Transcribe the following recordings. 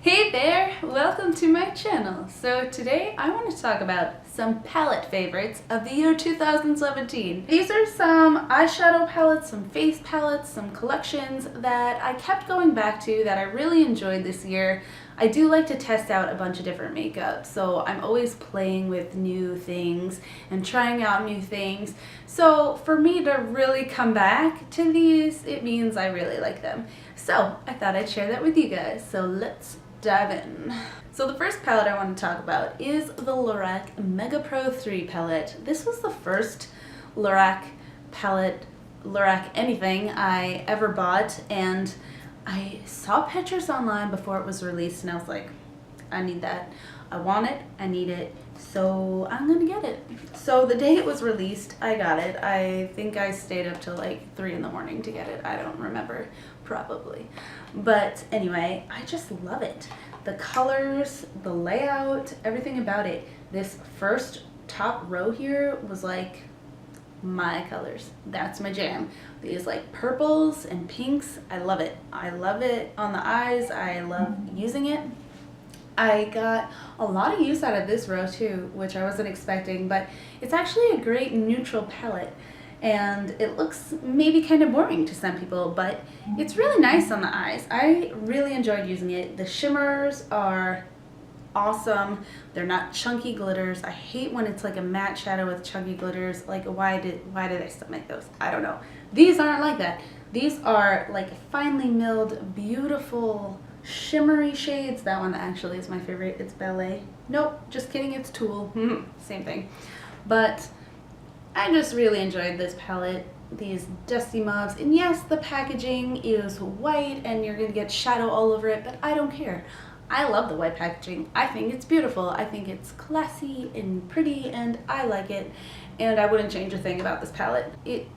Hey there, welcome to my channel. So today I want to talk about some palette favorites of the year 2017. These are some eyeshadow palettes, some face palettes, some collections that I kept going back to that I really enjoyed this year. I do like to test out a bunch of different makeup, so I'm always playing with new things and trying out new things. So for me to really come back to these, it means I really like them. So I thought I'd share that with you guys. So let's dive in. So the first palette I want to talk about is the Lorac Mega Pro 3 palette. This was the first Lorac palette, Lorac anything I ever bought, and I saw pictures online before it was released and I was like, I need that. I want it, I need it, so I'm gonna get it. So the day it was released, I got it. I think I stayed up till like 3 in the morning to get it. I don't remember, probably. But anyway, I just love it. The colors, the layout, everything about it. This first top row here was like my colors. That's my jam. These like purples and pinks, I love it. I love it on the eyes. I love using it. I got a lot of use out of this row too, which I wasn't expecting, but it's actually a great neutral palette. And it looks maybe kind of boring to some people, but it's really nice on the eyes. I really enjoyed using it. The shimmers are awesome. They're not chunky glitters. I hate when it's like a matte shadow with chunky glitters. Like why did I still make those? I don't know. These aren't like that. These are like finely milled, beautiful, shimmery shades. That one actually is my favorite. It's Ballet. Nope, just kidding, it's Tulle. Same thing. But I just really enjoyed this palette. These dusty mauves, and yes, the packaging is white and you're gonna get shadow all over it, but I don't care. I love the white packaging. I think it's beautiful. I think it's classy and pretty, and I like it, and I wouldn't change a thing about this palette. It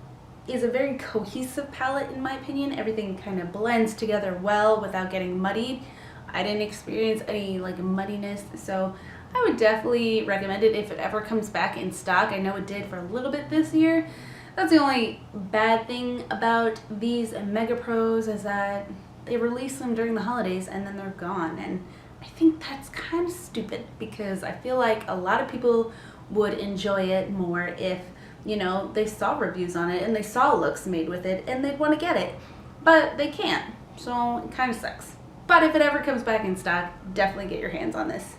is a very cohesive palette in my opinion. Everything kind of blends together well without getting muddied. I didn't experience any like muddiness, so I would definitely recommend it if it ever comes back in stock. I know it did for a little bit this year. That's the only bad thing about these Mega Pros, is that they release them during the holidays and then they're gone, and I think that's kind of stupid because I feel like a lot of people would enjoy it more if, you know, they saw reviews on it and they saw looks made with it and they'd want to get it, but they can't, so it kind of sucks. But if it ever comes back in stock, definitely get your hands on this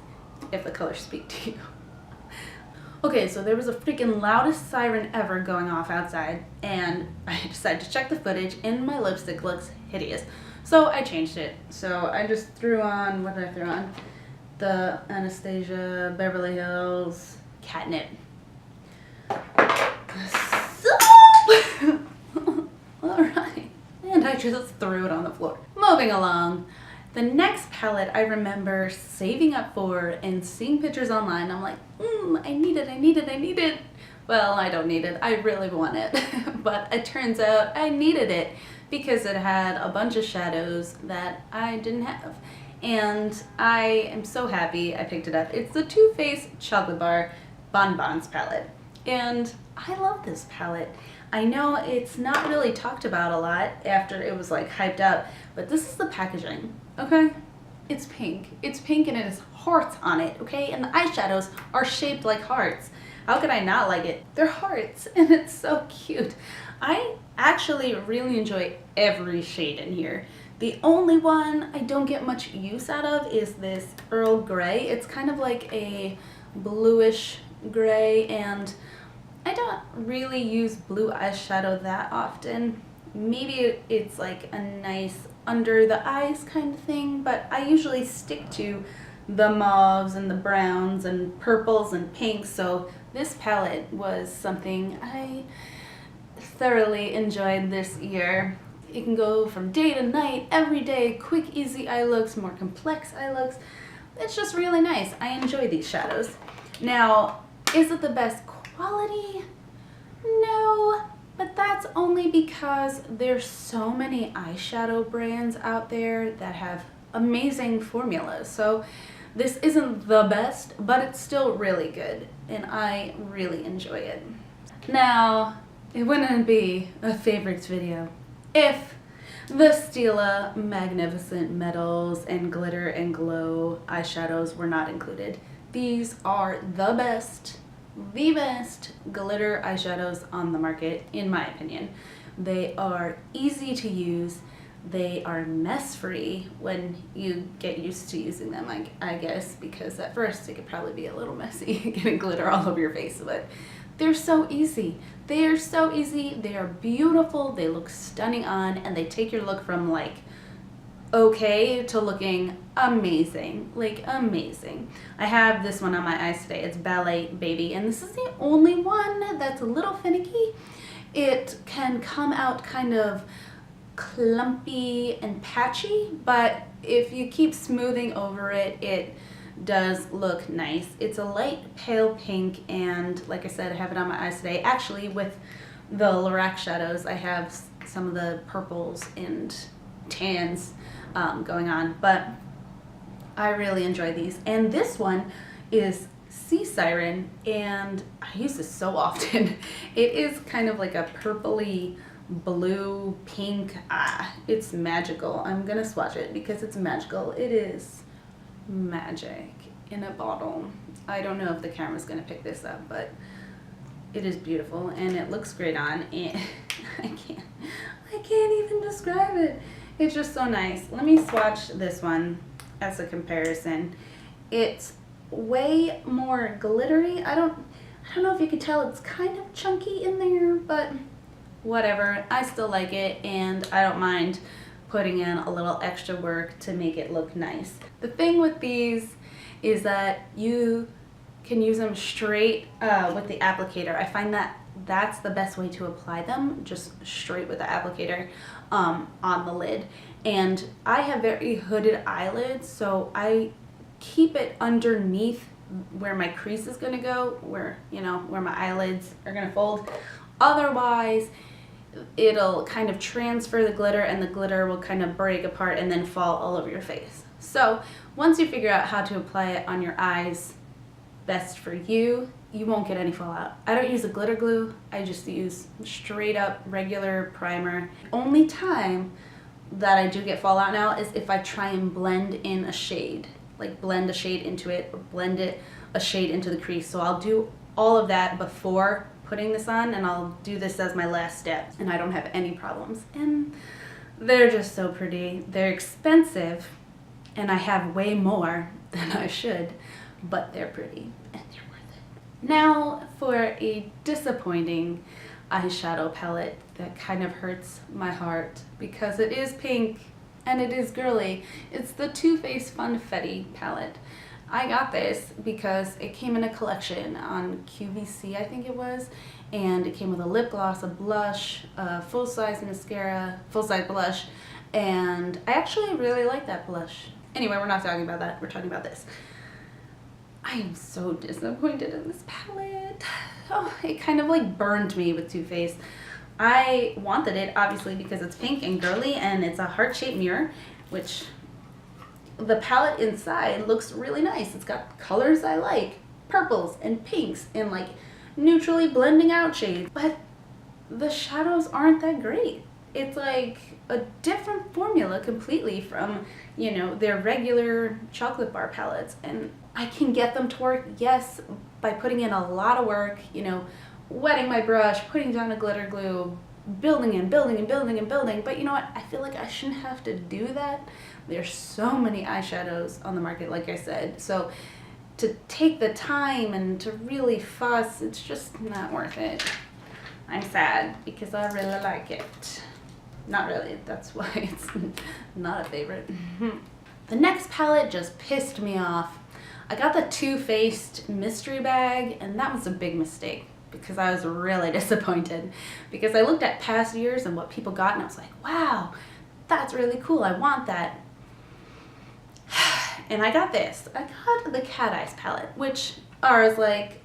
if the colors speak to you. Okay, so there was a freaking loudest siren ever going off outside, and I decided to check the footage, and my lipstick looks hideous. So I changed it. So I just threw on, what did I throw on? The Anastasia Beverly Hills Catnip. So, alright. And I just threw it on the floor. Moving along. The next palette I remember saving up for and seeing pictures online. I'm like, I need it, I need it, I need it. Well, I don't need it. I really want it. But it turns out I needed it because it had a bunch of shadows that I didn't have. And I am so happy I picked it up. It's the Too Faced Chocolate Bar Bonbons palette. And I love this palette. I know it's not really talked about a lot after it was like hyped up, but this is the packaging, okay? It's pink. It's pink and it has hearts on it, okay? And the eyeshadows are shaped like hearts. How could I not like it? They're hearts and it's so cute. I actually really enjoy every shade in here. The only one I don't get much use out of is this Earl Grey. It's kind of like a bluish gray, and I don't really use blue eyeshadow that often. Maybe it's like a nice under the eyes kind of thing, but I usually stick to the mauves and the browns and purples and pinks, so this palette was something I thoroughly enjoyed this year. It can go from day to night, every day, quick, easy eye looks, more complex eye looks. It's just really nice. I enjoy these shadows. Now, is it the best quality? No, but that's only because there's so many eyeshadow brands out there that have amazing formulas. So this isn't the best, but it's still really good, and I really enjoy it. Now, it wouldn't be a favorites video if The Stila Magnificent Metals and Glitter and Glow eyeshadows were not included. These are the best glitter eyeshadows on the market, in my opinion. They are easy to use. They are mess free when you get used to using them, I guess, because at first it could probably be a little messy getting glitter all over your face, but they're so easy. They are so easy. They are beautiful. They look stunning on, and they take your look from like okay to looking amazing, like amazing. I have this one on my eyes today. It's Ballet Baby, and this is the only one that's a little finicky. It can come out kind of clumpy and patchy, but if you keep smoothing over it, it does look nice. It's a light pale pink, and like I said, I have it on my eyes today. Actually, with the Lorac shadows, I have some of the purples and tans going on, but I really enjoy these. And this one is Sea Siren, and I use this so often. It is kind of like a purpley blue pink. It's magical. I'm gonna swatch it because it's magical. It is magic in a bottle. I don't know if the camera's gonna pick this up, but it is beautiful and it looks great on, and I can't even describe it. It's just so nice. Let me swatch this one as a comparison. It's way more glittery. I don't know if you can tell, it's kind of chunky in there, but whatever. I still like it, and I don't mind putting in a little extra work to make it look nice. The thing with these is that you can use them straight with the applicator. I find that that's the best way to apply them, just straight with the applicator on the lid. And I have very hooded eyelids, so I keep it underneath where my crease is gonna go, where, you know, where my eyelids are gonna fold. Otherwise, it'll kind of transfer the glitter, and the glitter will kind of break apart and then fall all over your face. So once you figure out how to apply it on your eyes best for you, you won't get any fallout. I don't use a glitter glue. I just use straight up regular primer. Only time that I do get fallout now is if I try and blend in a shade, like blend a shade into it or blend a shade into the crease. So I'll do all of that before putting this on, and I'll do this as my last step, and I don't have any problems. And they're just so pretty. They're expensive, and I have way more than I should, but they're pretty and they're worth it. Now for a disappointing eyeshadow palette that kind of hurts my heart because it is pink and it is girly. It's the Too Faced Funfetti palette. I got this because it came in a collection on QVC, I think it was, and it came with a lip gloss, a blush, a full-size mascara, full-size blush, and I actually really like that blush. Anyway, we're not talking about that, we're talking about this. I am so disappointed in this palette. Oh, it kind of like burned me with Too Faced. I wanted it, obviously, because it's pink and girly, and it's a heart-shaped mirror, which the palette inside looks really nice. It's got colors I like, purples and pinks and like neutrally blending out shades, but the shadows aren't that great. It's like a different formula completely from, you know, their regular chocolate bar palettes, and I can get them to work, yes, by putting in a lot of work, you know, wetting my brush, putting down a glitter glue, building and building and building and building, but you know what, I feel like I shouldn't have to do that. There's so many eyeshadows on the market, like I said, so to take the time and to really fuss, it's just not worth it. I'm sad because I really like it. Not really, that's why it's not a favorite. The next palette just pissed me off. I got the Too Faced mystery bag, and that was a big mistake because I was really disappointed because I looked at past years and what people got, and I was like, wow, that's really cool, I want that. And I got this. I got the Cat Eyes palette, which I was like,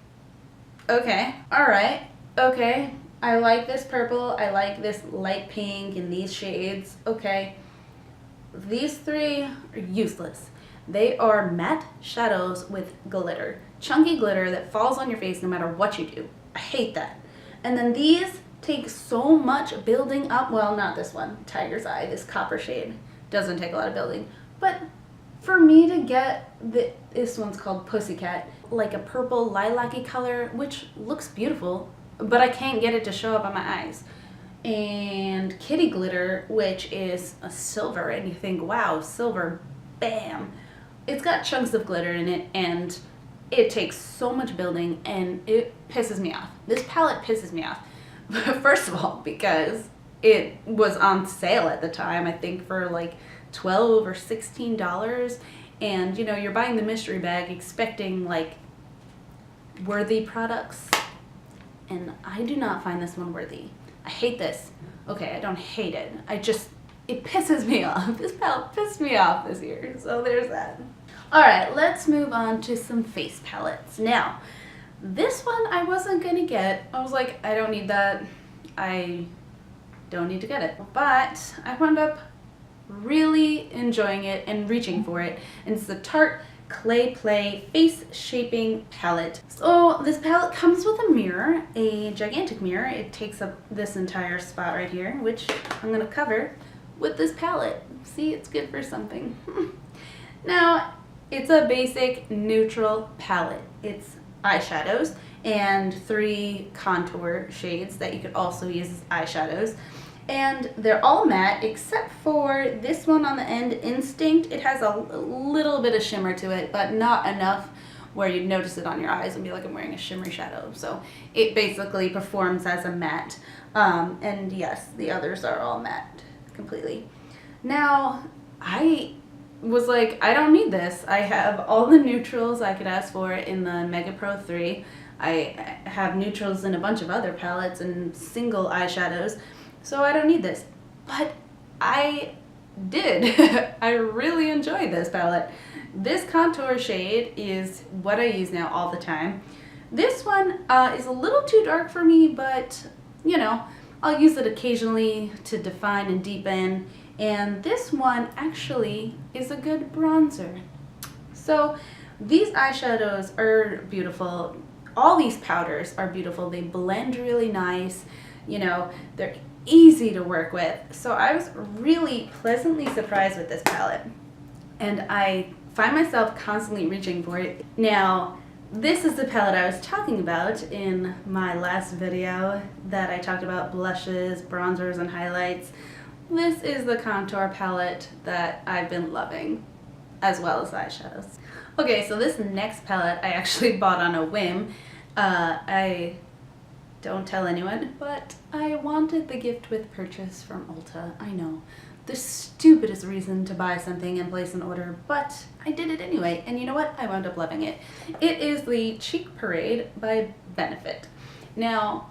okay, alright, okay, I like this purple, I like this light pink and these shades, okay. These three are useless. They are matte shadows with glitter. Chunky glitter that falls on your face no matter what you do. I hate that. And then these take so much building up. Well, not this one, Tiger's Eye, this copper shade doesn't take a lot of building. But for me to get this one's called Pussycat, like a purple lilac-y color, which looks beautiful, but I can't get it to show up on my eyes. And Kitty Glitter, which is a silver, and you think, wow, silver, bam. It's got chunks of glitter in it, and it takes so much building, and it pisses me off. This palette pisses me off. First of all, because it was on sale at the time, I think for like $12 or $16, and you know, you're buying the mystery bag expecting like worthy products, and I do not find this one worthy. I hate this. Okay, I don't hate it. It pisses me off. This palette pissed me off this year, so there's that. Alright, let's move on to some face palettes. Now, this one I wasn't gonna get. I was like, I don't need that. I don't need to get it. But I wound up really enjoying it and reaching for it. And it's the Tarte Clay Play Face Shaping Palette. So this palette comes with a mirror, a gigantic mirror. It takes up this entire spot right here, which I'm gonna cover with this palette. See, it's good for something. Now, it's a basic neutral palette. It's eyeshadows and 3 contour shades that you could also use as eyeshadows. And they're all matte except for this one on the end, Instinct. It has a little bit of shimmer to it, but not enough where you'd notice it on your eyes and be like, I'm wearing a shimmery shadow. So it basically performs as a matte. And yes, the others are all matte completely. Now, I was like, I don't need this. I have all the neutrals I could ask for in the Mega Pro 3. I have neutrals in a bunch of other palettes and single eyeshadows, so I don't need this. But I did. I really enjoyed this palette. This contour shade is what I use now all the time. This one is a little too dark for me, but you know, I'll use it occasionally to define and deepen. And this one actually is a good bronzer. So these eyeshadows are beautiful. All these powders are beautiful. They blend really nice. You know, they're easy to work with. So I was really pleasantly surprised with this palette. And I find myself constantly reaching for it. Now, this is the palette I was talking about in my last video that I talked about blushes, bronzers, and highlights. This is the contour palette that I've been loving, as well as eyeshadows. Okay, so this next palette I actually bought on a whim. I don't tell anyone, but I wanted the gift with purchase from Ulta. I know, the stupidest reason to buy something and place an order, but I did it anyway, and you know what? I wound up loving it. It is the Cheek Parade by Benefit. Now,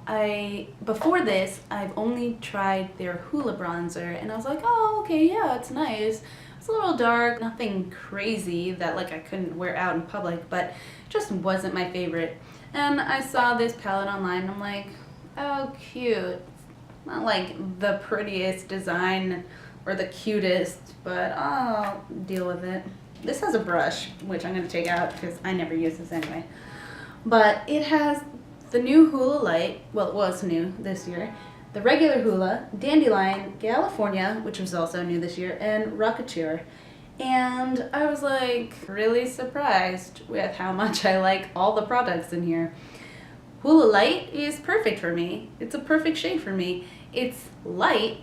before this, I've only tried their Hoola bronzer, and I was like, oh, okay, yeah, it's nice. It's a little dark, nothing crazy that like I couldn't wear out in public, but it just wasn't my favorite. And I saw this palette online, and I'm like, oh, cute. It's not like the prettiest design or the cutest, but I'll deal with it. This has a brush, which I'm going to take out because I never use this anyway. But it has the new Hoola Light, well, it was new this year, the regular Hoola, Dandelion, California, which was also new this year, and Rocketeer. And I was like really surprised with how much I like all the products in here. Hoola Light is perfect for me. It's a perfect shade for me. It's light,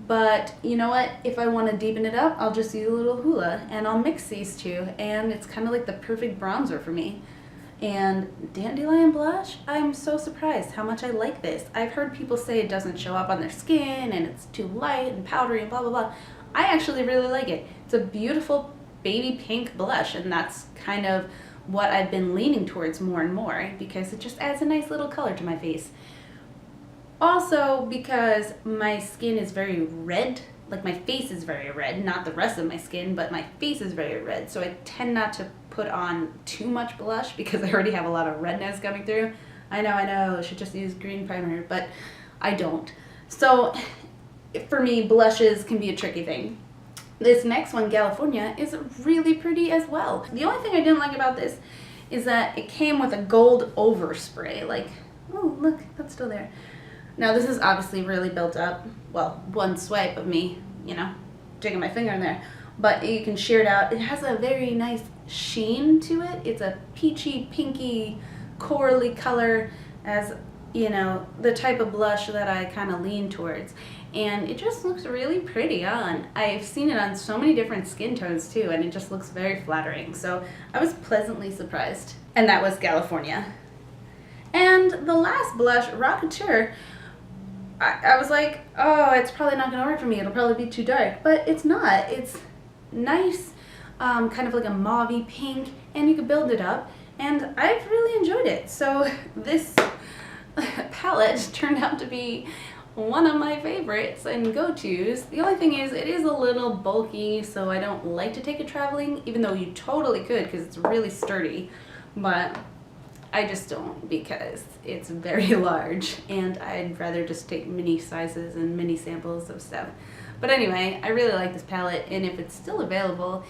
but you know what? If I want to deepen it up, I'll just use a little Hoola, and I'll mix these two, and it's kind of like the perfect bronzer for me. And Dandelion Blush, I'm so surprised how much I like this. I've heard people say it doesn't show up on their skin and it's too light and powdery and blah blah blah. I actually really like it. It's a beautiful baby pink blush, and that's kind of what I've been leaning towards more and more because it just adds a nice little color to my face. Also because my skin is very red, like my face is very red, not the rest of my skin, but my face is very red, so I tend not to put on too much blush because I already have a lot of redness coming through. I know, I should just use green primer, but I don't. So for me, blushes can be a tricky thing. This next one, California, is really pretty as well. The only thing I didn't like about this is that it came with a gold overspray. Like, oh look, that's still there. Now this is obviously really built up. Well, one swipe of me, you know, digging my finger in there. But you can shear it out. It has a very nice sheen to it. It's a peachy, pinky, corally color, as, you know, the type of blush that I kind of lean towards. And it just looks really pretty on. I've seen it on so many different skin tones too, and it just looks very flattering. So I was pleasantly surprised. And that was California. And the last blush, Rocketeur, I was like, oh, it's probably not gonna work for me. It'll probably be too dark. But it's not. It's nice, kind of like a mauvey pink, and you can build it up. And I've really enjoyed it. So this palette turned out to be one of my favorites and go-tos. The only thing is, it is a little bulky, so I don't like to take it traveling, even though you totally could because it's really sturdy. But I just don't, because it's very large and I'd rather just take mini sizes and mini samples of stuff. But anyway, I really like this palette, and if it's still available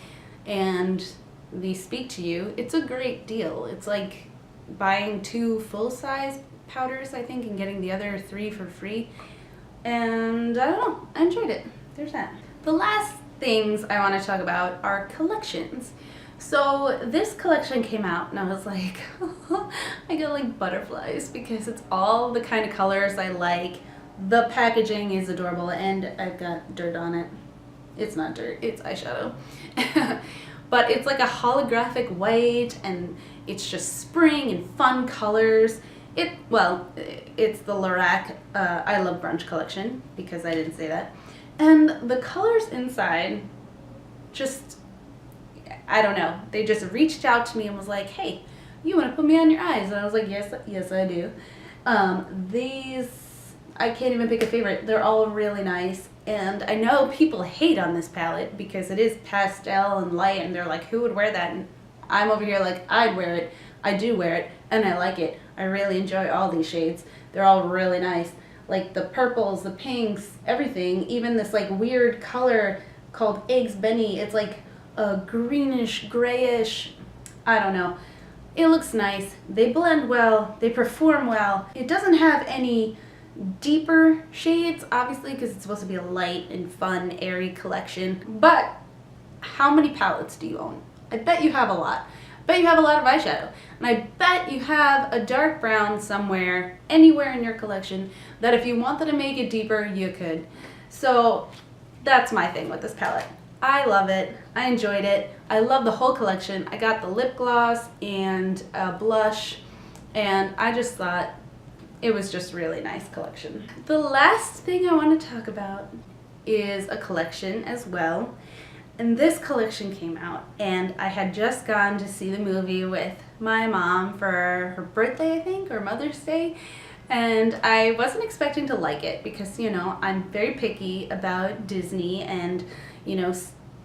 and these speak to you, it's a great deal. It's like buying 2 full-size powders, I think, and getting the other 3 for free. And I don't know, I enjoyed it. There's that. The last things I want to talk about are collections. So this collection came out and I was like, I got like butterflies because it's all the kind of colors I like. The packaging is adorable, and I've got dirt on it. It's not dirt, it's eyeshadow. But it's like a holographic white, and it's just spring and fun colors. It's the Lorac I Love Brunch collection, because I didn't say that. And the colors inside just, I don't know, they just reached out to me and was like, hey, you want to put me on your eyes? And I was like, yes I do. These, I can't even pick a favorite. They're all really nice. And I know people hate on this palette because it is pastel and light, and they're like, who would wear that? And I'm over here like, I'd wear it. I do wear it, and I like it. I really enjoy all these shades. They're all really nice. Like the purples, the pinks, everything. Even this like weird color called Eggs Benny. It's like a greenish, grayish, I don't know. It looks nice. They blend well. They perform well. It doesn't have any deeper shades, obviously, because it's supposed to be a light and fun, airy collection. But how many palettes do you own? I bet you have a lot. I bet you have a lot of eyeshadow. And I bet you have a dark brown somewhere, anywhere in your collection, that if you wanted to make it deeper, you could. So that's my thing with this palette. I love it. I enjoyed it. I love the whole collection. I got the lip gloss and a blush, and I just thought it was just really nice collection. The last thing I want to talk about is a collection as well. And this collection came out, and I had just gone to see the movie with my mom for her birthday, I think, or Mother's Day. And I wasn't expecting to like it because, you know, I'm very picky about Disney and, you know,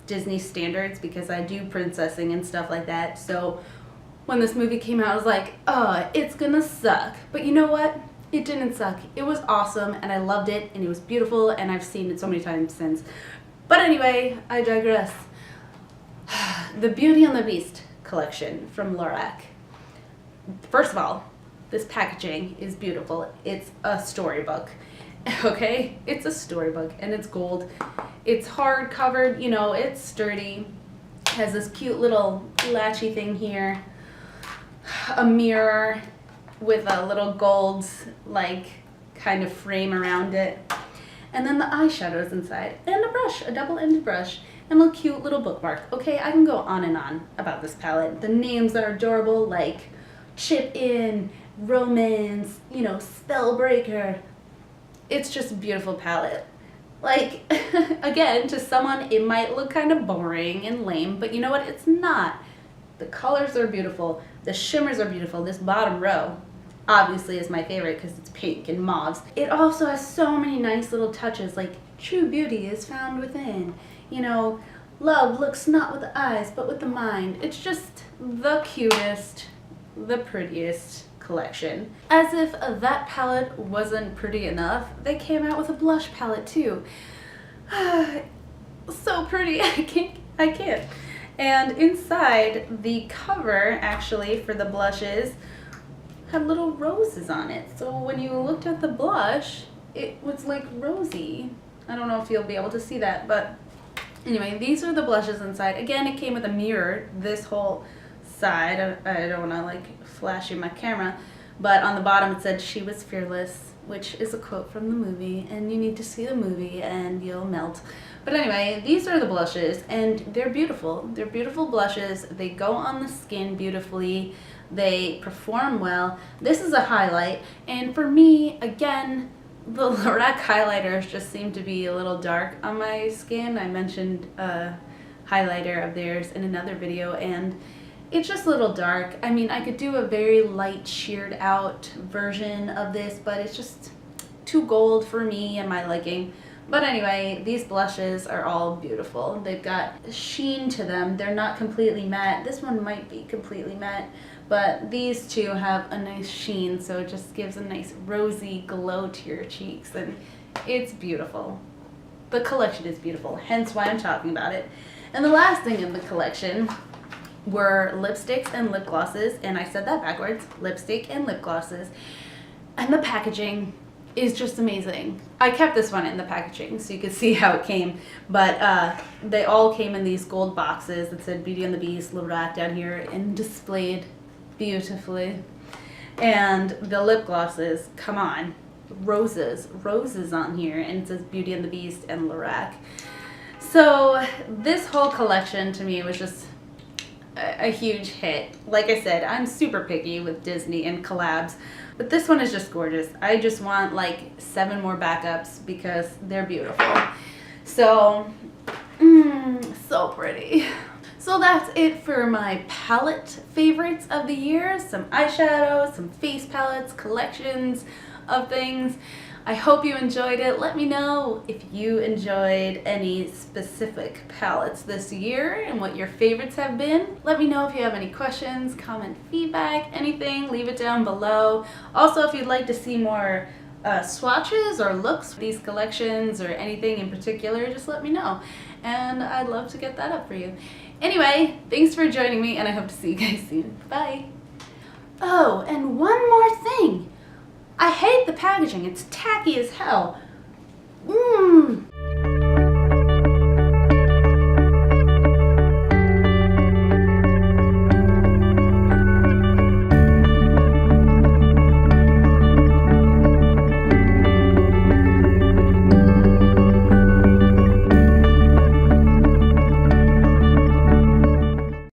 Disney standards, because I do princessing and stuff like that. So when this movie came out, I was like, oh, it's gonna suck. But you know what? It didn't suck. It was awesome, and I loved it, and it was beautiful, and I've seen it so many times since. But anyway, I digress. The Beauty and the Beast collection from Lorac. First of all, this packaging is beautiful. It's a storybook, okay? It's a storybook, and it's gold. It's hard covered, you know, it's sturdy. It has this cute little latchy thing here. A mirror with a little gold, like, kind of frame around it. And then the eyeshadows inside, and a brush, a double-ended brush, and a cute little bookmark. Okay, I can go on and on about this palette. The names are adorable, like Chip In, Romance, you know, Spellbreaker. It's just a beautiful palette. Like, again, to someone it might look kind of boring and lame, but you know what? It's not. The colors are beautiful. The shimmers are beautiful. This bottom row obviously is my favorite because it's pink and mauves. It also has so many nice little touches, like true beauty is found within. You know, love looks not with the eyes but with the mind. It's just the cutest, the prettiest collection. As if that palette wasn't pretty enough, they came out with a blush palette too. So pretty, I can't. And inside, the cover actually for the blushes had little roses on it. So when you looked at the blush, it was like rosy. I don't know if you'll be able to see that, but anyway, these are the blushes inside. Again, it came with a mirror, this whole side. I don't want to like flash you my camera, but on the bottom it said "She was fearless," which is a quote from the movie, and you need to see the movie and you'll melt. But anyway, these are the blushes, and they're beautiful. They're beautiful blushes. They go on the skin beautifully. They perform well. This is a highlight, and for me, again, the Lorac highlighters just seem to be a little dark on my skin. I mentioned a highlighter of theirs in another video, and it's just a little dark. I mean, I could do a very light sheared out version of this, but it's just too gold for me and my liking. But anyway, these blushes are all beautiful. They've got sheen to them. They're not completely matte. This one might be completely matte, but these two have a nice sheen, so it just gives a nice rosy glow to your cheeks, and it's beautiful. The collection is beautiful, hence why I'm talking about it. And the last thing in the collection were lipsticks and lip glosses, and I said that backwards, lipstick and lip glosses. And the packaging is just amazing. I kept this one in the packaging so you could see how it came, but they all came in these gold boxes that said Beauty and the Beast, Lorac down here, and displayed beautifully. And the lip glosses, come on, roses on here, and it says Beauty and the Beast and Lorac. So this whole collection to me was just a huge hit. Like I said, I'm super picky with Disney and collabs, but this one is just gorgeous. I just want like 7 more backups because they're beautiful. So, so pretty. So that's it for my palette favorites of the year. Some eyeshadows, some face palettes, collections of things. I hope you enjoyed it. Let me know if you enjoyed any specific palettes this year and what your favorites have been. Let me know if you have any questions, comment, feedback, anything, leave it down below. Also, if you'd like to see more swatches or looks for these collections or anything in particular, just let me know. And I'd love to get that up for you. Anyway, thanks for joining me, and I hope to see you guys soon. Bye. Oh, and one more thing. I hate the packaging. It's tacky as hell.